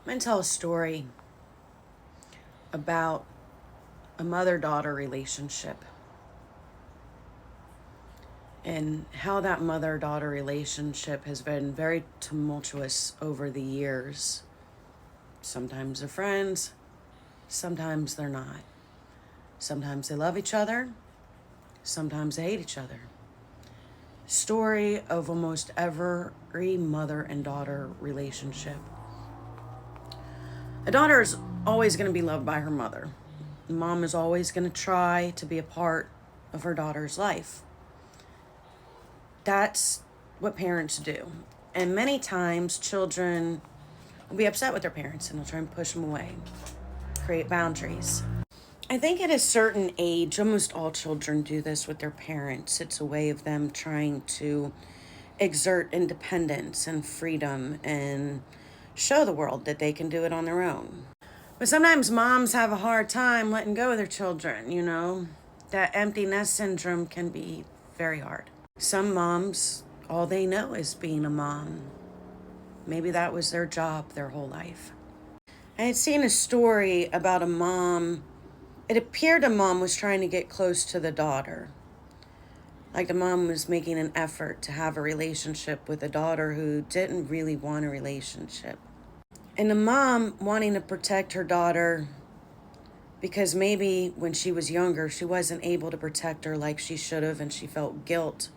I'm going to tell a story about a mother-daughter relationship and how that mother-daughter relationship has been very tumultuous over the years. Sometimes they're friends, sometimes they're not. Sometimes they love each other, sometimes they hate each other. Story of almost every mother and daughter relationship. A daughter is always going to be loved by her mother. Mom is always going to try to be a part of her daughter's life. That's what parents do. And many times children will be upset with their parents and they'll try and push them away, create boundaries. I think at a certain age, almost all children do this with their parents. It's a way of them trying to exert independence and freedom and show the world that they can do it on their own. But sometimes moms have a hard time letting go of their children, you know. That empty nest syndrome can be very hard. Some moms, all they know is being a mom. Maybe that was their job their whole life. I had seen a story about a mom. It appeared a mom was trying to get close to the daughter. Like the mom was making an effort to have a relationship with a daughter who didn't really want a relationship. And the mom wanting to protect her daughter because maybe when she was younger, she wasn't able to protect her like she should have, and she felt guilt.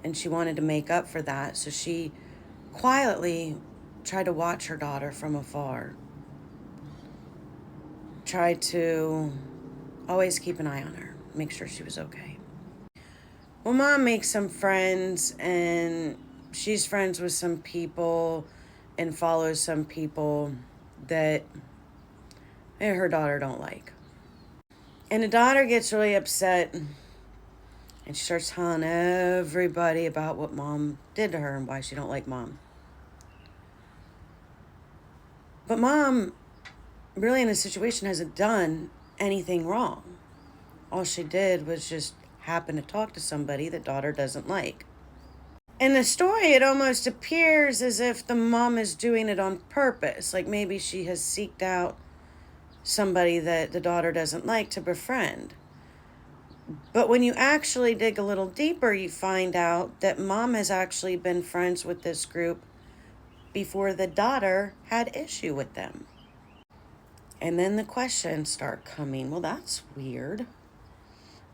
And she wanted to make up for that. So she quietly tried to watch her daughter from afar. Tried to always keep an eye on her, make sure she was okay. Well, mom makes some friends, and she's friends with some people and follows some people that her daughter don't like. And the daughter gets really upset, and she starts telling everybody about what mom did to her and why she don't like mom. But mom, really in this situation, hasn't done anything wrong. All she did was just happen to talk to somebody that daughter doesn't like. In the story, it almost appears as if the mom is doing it on purpose. Like maybe she has seeked out somebody that the daughter doesn't like to befriend. But when you actually dig a little deeper, you find out that mom has actually been friends with this group before the daughter had issue with them. And then the questions start coming. Well, that's weird.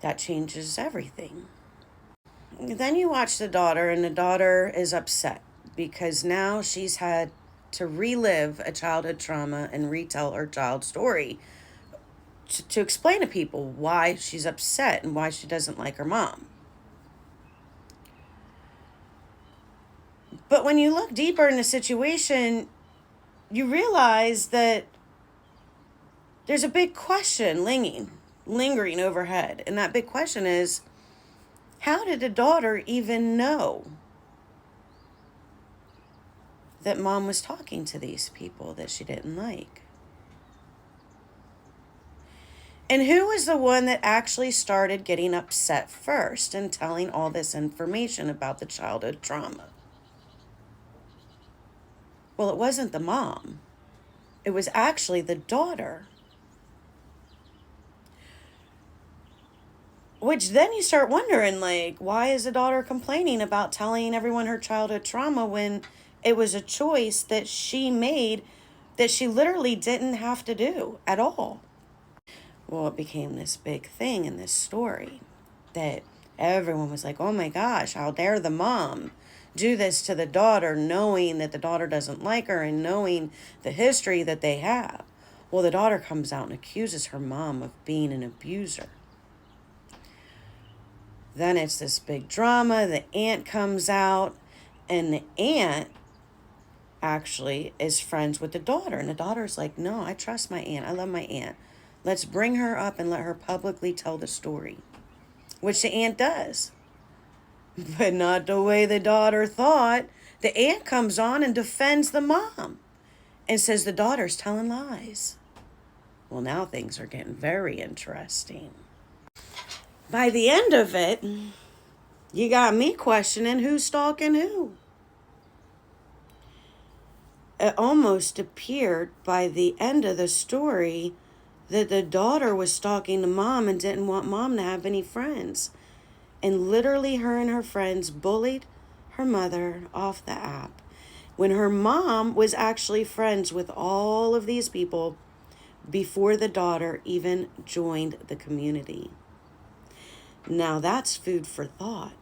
That changes everything. Then you watch the daughter, and the daughter is upset because now she's had to relive a childhood trauma and retell her child's story to explain to people why she's upset and why she doesn't like her mom. But when you look deeper in the situation, you realize that there's a big question lingering overhead. And that big question is, how did the daughter even know that mom was talking to these people that she didn't like? And who was the one that actually started getting upset first and telling all this information about the childhood trauma? Well, it wasn't the mom. It was actually the daughter. Which then you start wondering, like, why is the daughter complaining about telling everyone her childhood trauma when it was a choice that she made that she literally didn't have to do at all? Well, it became this big thing in this story that everyone was like, oh my gosh, how dare the mom do this to the daughter, knowing that the daughter doesn't like her and knowing the history that they have. Well, the daughter comes out and accuses her mom of being an abuser. Then it's this big drama. The aunt comes out, and the aunt actually is friends with the daughter. And the daughter's like, no, I trust my aunt. I love my aunt. Let's bring her up and let her publicly tell the story, which the aunt does. But not the way the daughter thought. The aunt comes on and defends the mom and says the daughter's telling lies. Well, now things are getting very interesting. By the end of it, you got me questioning who's stalking who. it almost appeared by the end of the story that the daughter was stalking the mom and didn't want mom to have any friends. And literally, her and her friends bullied her mother off the app when her mom was actually friends with all of these people before the daughter even joined the community. Now that's food for thought.